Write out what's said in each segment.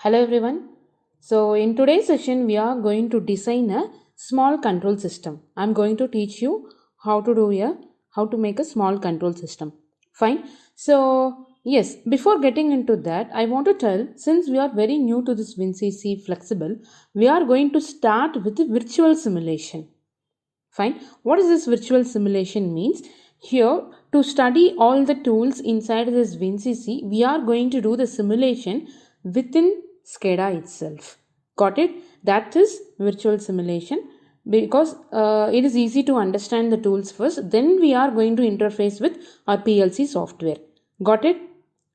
Hello everyone. So in today's session we are going to design a small control system. I'm going to teach you how to make a small control system. Fine. So yes, before getting into that, I want to tell, since we are very new to this WinCC flexible, we are going to start with the virtual simulation. Fine. What is this virtual simulation means? Here, to study all the tools inside this WinCC, we are going to do the simulation within SCADA itself. Got it? That is virtual simulation, because it is easy to understand the tools first. Then we are going to interface with our PLC software. Got it?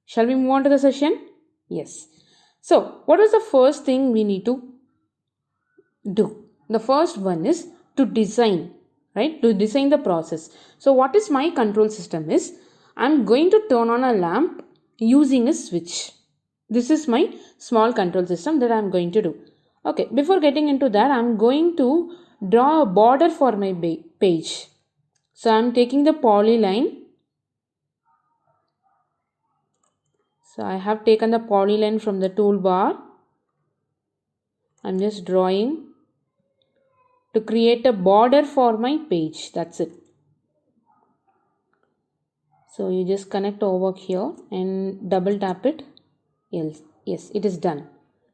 Shall we move on to the session? Yes. So, what is the first thing we need to do? The first one is to design, right? To design the process. So what is my control system is, I'm going to turn on a lamp using a switch. This is my small control system that I'm going to do. Okay, before getting into that, I'm going to draw a border for my page. So I'm taking the polyline. So I have taken the polyline from the toolbar. I'm just drawing to create a border for my page. That's it. So you just connect over here and double tap it. Yes, it is done.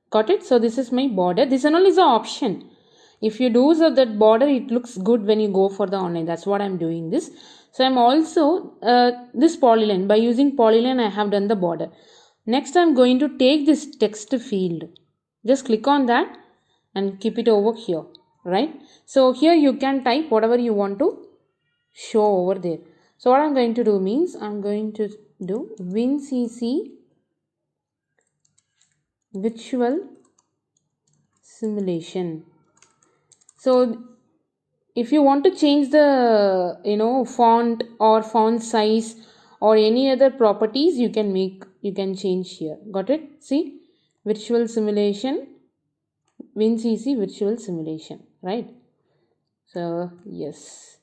Got it? So this is my border. This and all is an option. If you do so that border, it looks good when you go for the online. That's what I'm doing this. So I'm also this polyline. By using polyline, I have done the border. Next, I'm going to take this text field. Just click on that and keep it over here. Right? So here you can type whatever you want to show over there. So what I'm going to do means, I'm going to do WinCC virtual simulation. So if you want to change the font or font size or any other properties, you can change here. Got it? See, virtual simulation, WinCC virtual simulation, right? So yes.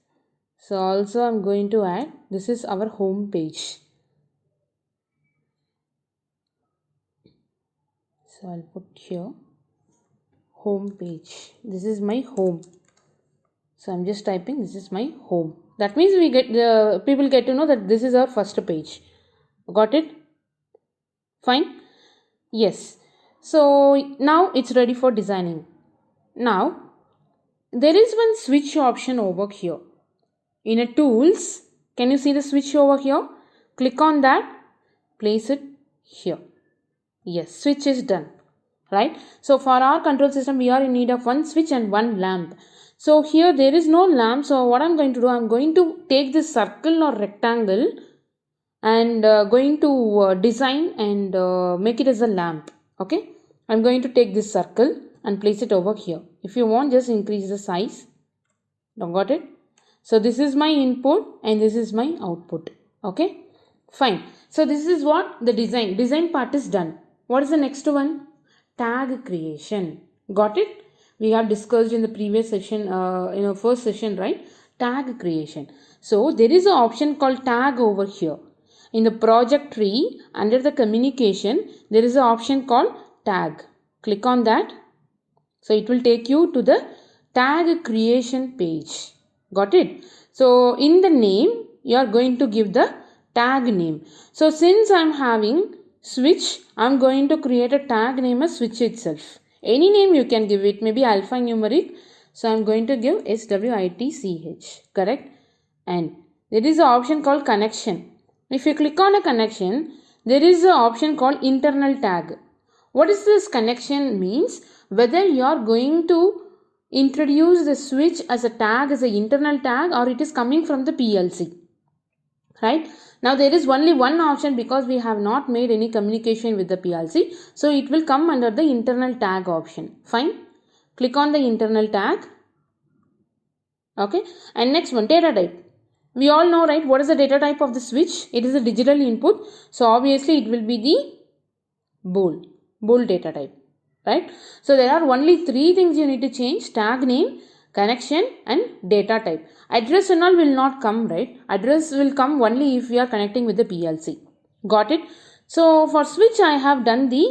So also I'm going to add, this is our home page. So I'll put here home page. This is my home. So I'm just typing, this is my home. That means people get to know that this is our first page. Got it? Fine? Yes. So now it's ready for designing. Now there is one switch option over here. In a tools, can you see the switch over here? Click on that, place it here. Yes, switch is done, right? So for our control system, we are in need of one switch and one lamp. So here there is no lamp. So what I'm going to do, I'm going to take this circle or rectangle and going to design and make it as a lamp. Okay, I'm going to take this circle and place it over here. If you want, just increase the size. Got it? So this is my input and this is my output. Okay, fine. So this is what the design part is done. What is the next one? Tag creation. Got it? We have discussed in the previous session, first session, right? Tag creation. So there is an option called tag over here. In the project tree, under the communication, there is an option called tag. Click on that. So it will take you to the tag creation page. Got it? So in the name, you are going to give the tag name. So since I am having switch, I am going to create a tag name as switch itself. Any name you can give it, maybe alphanumeric. So I am going to give SWITCH. Correct? And there is an option called connection. If you click on a connection, there is an option called internal tag. What is this connection means? Whether you are going to introduce the switch as a tag, as an internal tag, or it is coming from the PLC. Right? Now there is only one option because we have not made any communication with the PLC. So it will come under the internal tag option. Fine. Click on the internal tag. Okay. And next one, data type. We all know, right, what is the data type of the switch? It is a digital input. So obviously it will be the bool data type. Right? So there are only three things you need to change: tag name, connection and data type. Address and all will not come, right? Address will come only if we are connecting with the PLC. Got it? So for switch, I have done the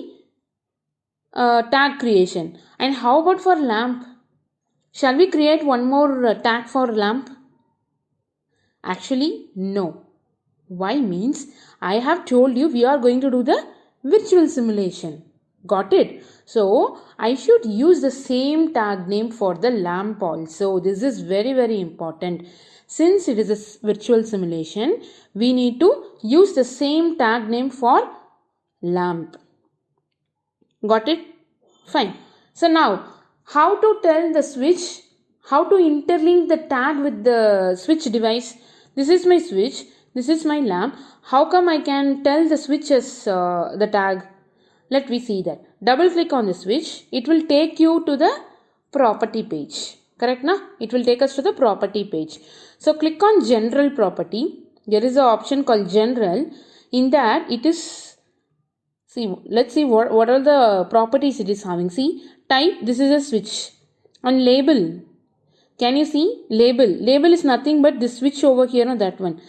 tag creation. And how about for lamp? Shall we create one more tag for lamp? Actually, no. Why means I have told you we are going to do the virtual simulation. Got it? So I should use the same tag name for the lamp also. This is very, very important. Since it is a virtual simulation, we need to use the same tag name for lamp. Got it? Fine. So now, how to tell the switch? How to interlink the tag with the switch device? This is my switch. This is my lamp. How come I can tell the switch as the tag? Let me see that. Double click on the switch. It will take you to the property page. Correct na? It will take us to the property page. So click on general property. There is an option called general. In that it is, see, let's see what are the properties it is having. See, type, this is a switch. And label. Can you see? Label. Label is nothing but this switch over here, no, that one.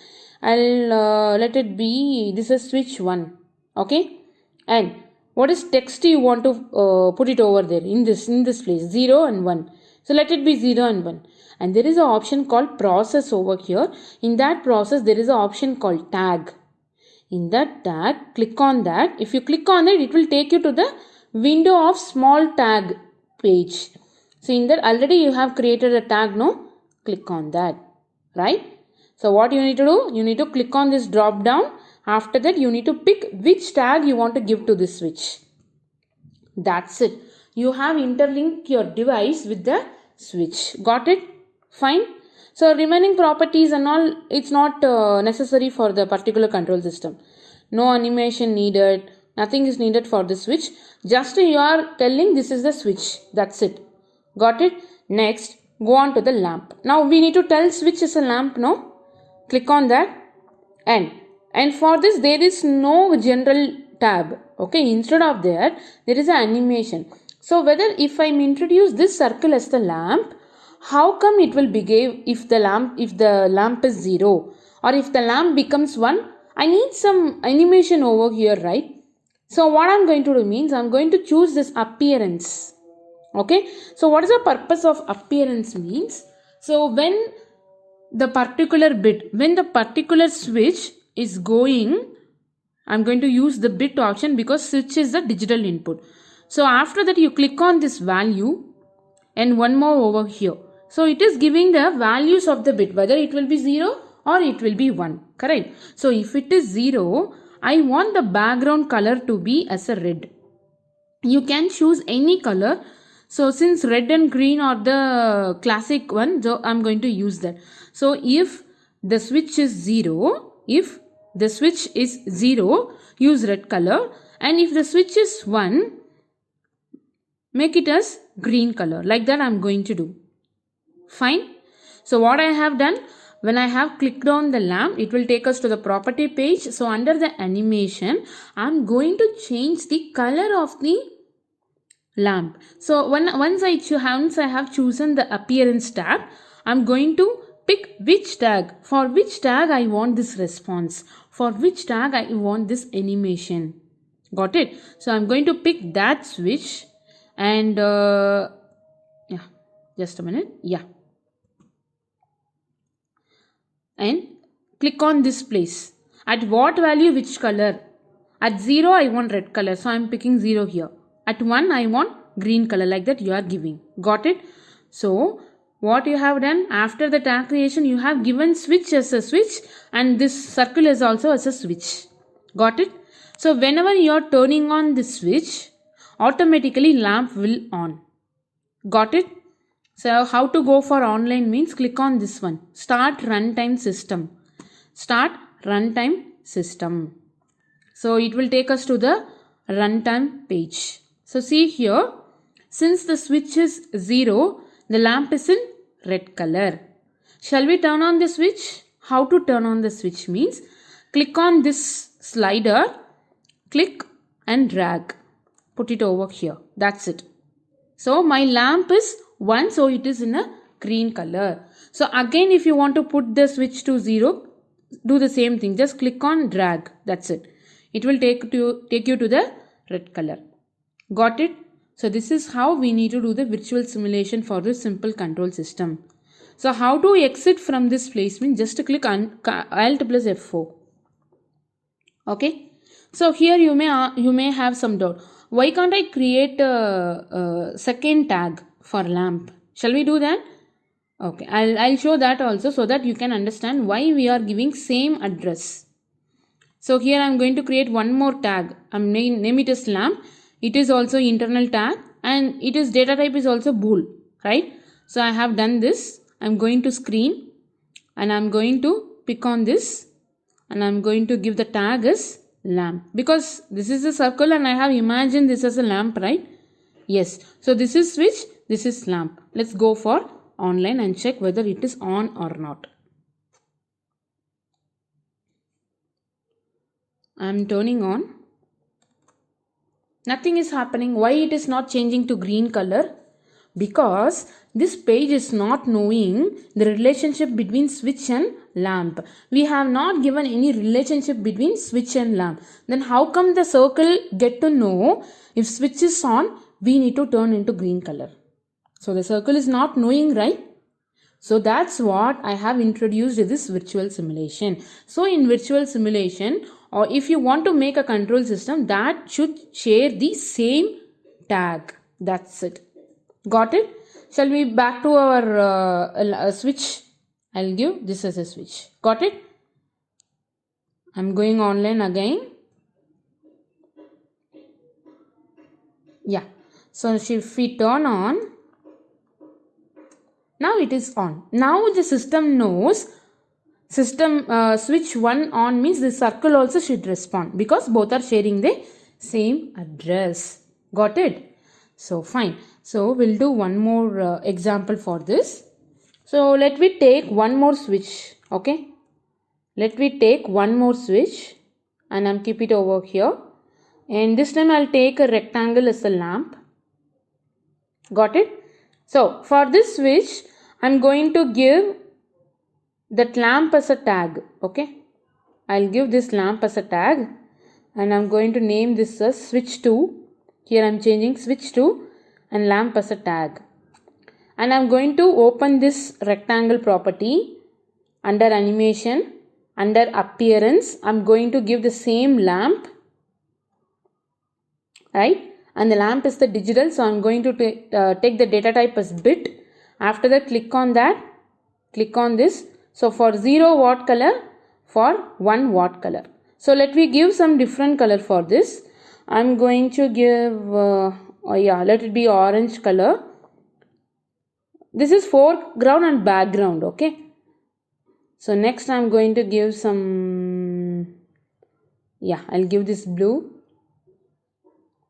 I'll let it be, this is switch 1. Okay. And what is text you want to put it over there in this place, 0 and 1. So let it be 0 and 1. And there is an option called process over here. In that process, there is an option called tag. In that tag, click on that. If you click on it, it will take you to the window of small tag page. So in that already you have created a tag, no? Click on that, right? So what you need to do? You need to click on this drop down. After that, you need to pick which tag you want to give to this switch. That's it. You have interlinked your device with the switch. Got it? Fine. So remaining properties and all, it's not necessary for the particular control system. No animation needed. Nothing is needed for the switch. Just you are telling this is the switch. That's it. Got it? Next, go on to the lamp. Now we need to tell switch is a lamp, no? Click on that. And for this, there is no general tab. Okay, instead of that, there is an animation. So whether if I introduce this circle as the lamp, how come it will behave if the lamp is 0 or if the lamp becomes 1? I need some animation over here, right? So what I'm going to do means I'm going to choose this appearance. Okay, so what is the purpose of appearance means? So when the particular switch is going, I'm going to use the bit option because switch is the digital input. So after that you click on this value and one more over here. So it is giving the values of the bit, whether it will be 0 or it will be 1. Correct? So if it is 0, I want the background color to be as a red. You can choose any color. So since red and green are the classic one, so I'm going to use that. So if the switch is 0, use red color. And if the switch is 1, make it as green color. Like that I'm going to do. Fine. So what I have done, when I have clicked on the lamp, it will take us to the property page. So under the animation, I'm going to change the color of the lamp. So once I have chosen the appearance tab, I'm going to pick which tag. For which tag I want this response. For which tag I want this animation. Got it? So I'm going to pick that switch and yeah, just a minute. Yeah. And click on this place. At what value, which color? At 0, I want red color. So I'm picking 0 here. At 1, I want green color, like that you are giving. Got it? So what you have done after the tag creation, you have given switch as a switch and this circle is also as a switch. Got it? So whenever you are turning on the switch, automatically lamp will on. Got it? So how to go for online means click on this one. Start runtime system. Start runtime system. So it will take us to the runtime page. So see here, since the switch is 0, the lamp is in red color. Shall we turn on the switch? How to turn on the switch means click on this slider, click and drag. Put it over here. That's it. So my lamp is 1, so it is in a green color. So again, if you want to put the switch to 0, do the same thing. Just click on drag. That's it. It will take you to the red color. Got it? So this is how we need to do the virtual simulation for this simple control system. So how to exit from this placement? Just to click on Alt plus F4. Okay. So here you may have some doubt. Why can't I create a second tag for lamp? Shall we do that? Okay. I'll show that also so that you can understand why we are giving same address. So here I'm going to create one more tag. I'm name it as lamp. It is also internal tag and it is data type is also bool, right? So I have done this. I'm going to screen and I'm going to pick on this and I'm going to give the tag as lamp because this is a circle and I have imagined this as a lamp, right? Yes. So this is switch, this is lamp. Let's go for online and check whether it is on or not. I'm turning on. Nothing is happening. Why it is not changing to green color? Because this page is not knowing the relationship between switch and lamp. We have not given any relationship between switch and lamp. Then how come the circle get to know if switch is on, we need to turn into green color? So the circle is not knowing, right? So that's what I have introduced in this virtual simulation. So in virtual simulation, or if you want to make a control system, that should share the same tag. That's it. Got it? Shall we back to our switch? I'll give this as a switch. Got it? I'm going online again. Yeah. So if we turn on, now it is on. Now the system knows switch 1 on means the circle also should respond because both are sharing the same address. Got it? So fine. So we'll do one more example for this. So let me take one more switch. Okay. Let me take one more switch and I'm keep it over here. And this time I'll take a rectangle as a lamp. Got it? So for this switch, I'm going to give that lamp as a tag. Okay. I'll give this lamp as a tag and I'm going to name this as switch 2. Here I'm changing switch 2 and lamp as a tag. And I'm going to open this rectangle property under animation, under appearance. I'm going to give the same lamp, right? And the lamp is the digital. So I'm going to take the data type as bit. After that, click on that. Click on this. So for 0 watt color, for 1 watt color. So let me give some different color for this. I'm going to give, let it be orange color. This is foreground and background, okay. So next I'm going to give some, I'll give this blue.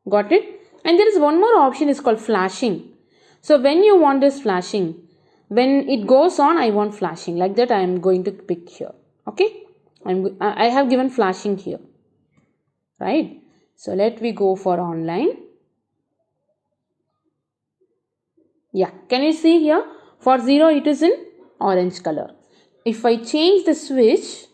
Got it? And there is one more option is called flashing. So when you want this flashing, when it goes on, I want flashing. Like that I am going to pick here. Okay. I have given flashing here. Right. So let me go for online. Yeah. Can you see here? For 0 it is in orange color. If I change the switch,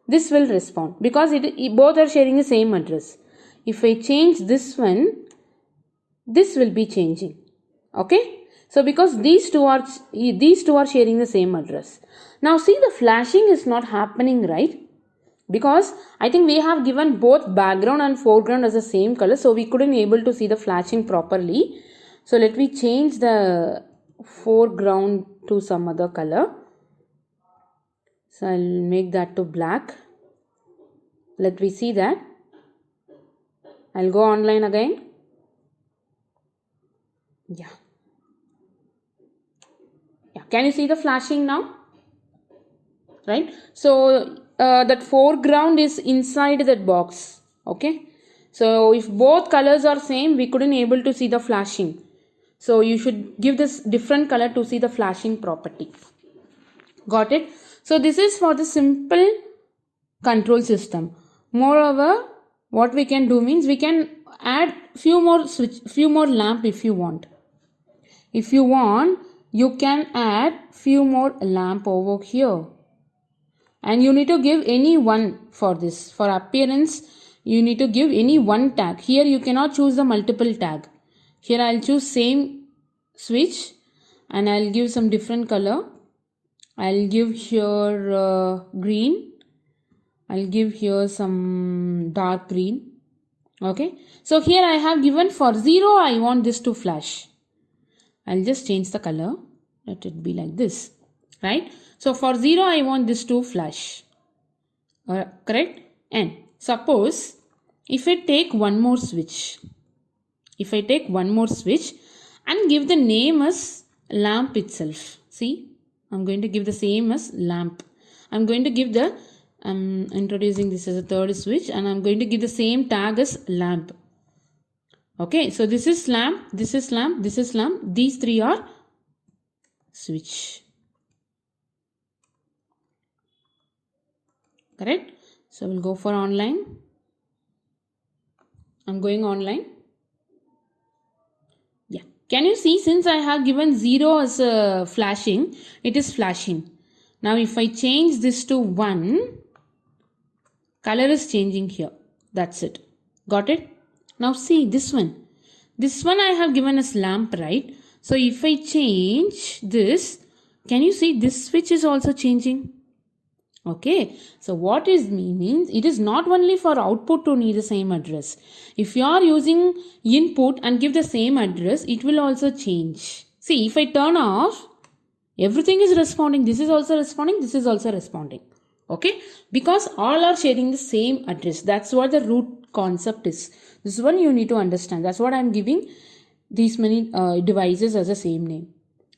this will respond because both are sharing the same address. If I change this one, this will be changing. Okay. So because these two are sharing the same address. Now see, the flashing is not happening, right? Because I think we have given both background and foreground as the same color. So we couldn't able to see the flashing properly. So let me change the foreground to some other color. So I'll make that to black. Let me see that. I'll go online again. Yeah. Can you see the flashing now? Right. So that foreground is inside that box. Okay. So if both colors are same, we couldn't able to see the flashing. So you should give this different color to see the flashing property. Got it? So this is for the simple control system. Moreover, what we can do means we can add few more lamp if you want. If you want, you can add few more lamp over here. And you need to give any one for this. For appearance, you need to give any one tag. Here you cannot choose the multiple tag. Here I'll choose same switch and I'll give some different color. I'll give here green. I'll give here some dark green. Okay. So here I have given for 0 I want this to flash. I'll just change the color. Let it be like this. Right. So for 0 I want this to flash. Correct. And suppose if I take one more switch. If I take one more switch and give the name as lamp itself. See, I'm going to give the same as lamp. I'm going to give the, I'm introducing this as a third switch and I'm going to give the same tag as lamp. Okay, so this is lamp, this is lamp, this is lamp. These three are switch. Correct? So we'll go for online. I'm going online. Yeah. Can you see, since I have given 0 as flashing, it is flashing. Now if I change this to 1, color is changing here. That's it. Got it? Now see this one. This one I have given as lamp, right? So if I change this, can you see this switch is also changing? Okay, so what is means it is not only for output to need the same address. If you are using input and give the same address, it will also change. See, if I turn off, everything is responding. This is also responding. This is also responding. Okay, because all are sharing the same address. That's what the root concept is. This one you need to understand. That's what I'm giving these many devices as the same name.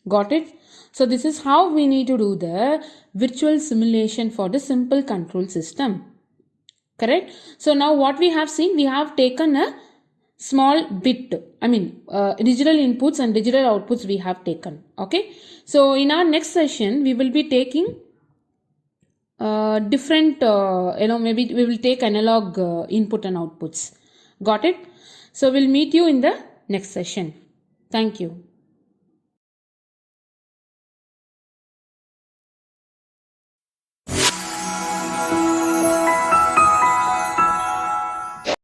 Got it? So this is how we need to do the virtual simulation for the simple control system. Correct? So now what we have seen, we have taken a small bit, digital inputs and digital outputs we have taken. Okay? So in our next session, we will be taking different, maybe we will take analog input and outputs. Got it? So we'll meet you in the next session. Thank you.